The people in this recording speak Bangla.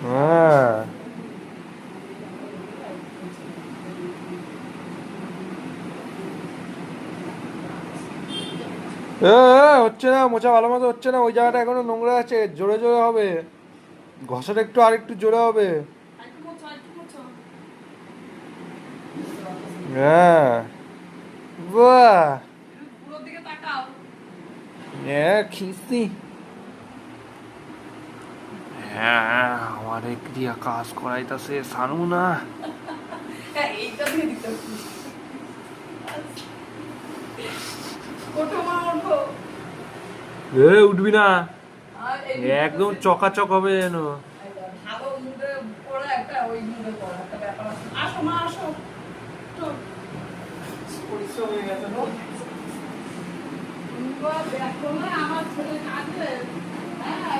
হ্যাঁ। হচ্ছে না, মোছা ভালো মতো হচ্ছে না, ওই জায়গাটা এখনো নোংরা আছে, জোরে জোরে হবে। ঘষাটা একটু আর একটু জোরে হবে। হ্যাঁ। বাহ। হ্যাঁ খিস্তি। হ্যাঁ আমার ক্রিয়া কাজ করাইতাছে সানু না। উঠবি না, একদম চকাচক হবে যেন। পরিশ্রম হয়ে গেছে না।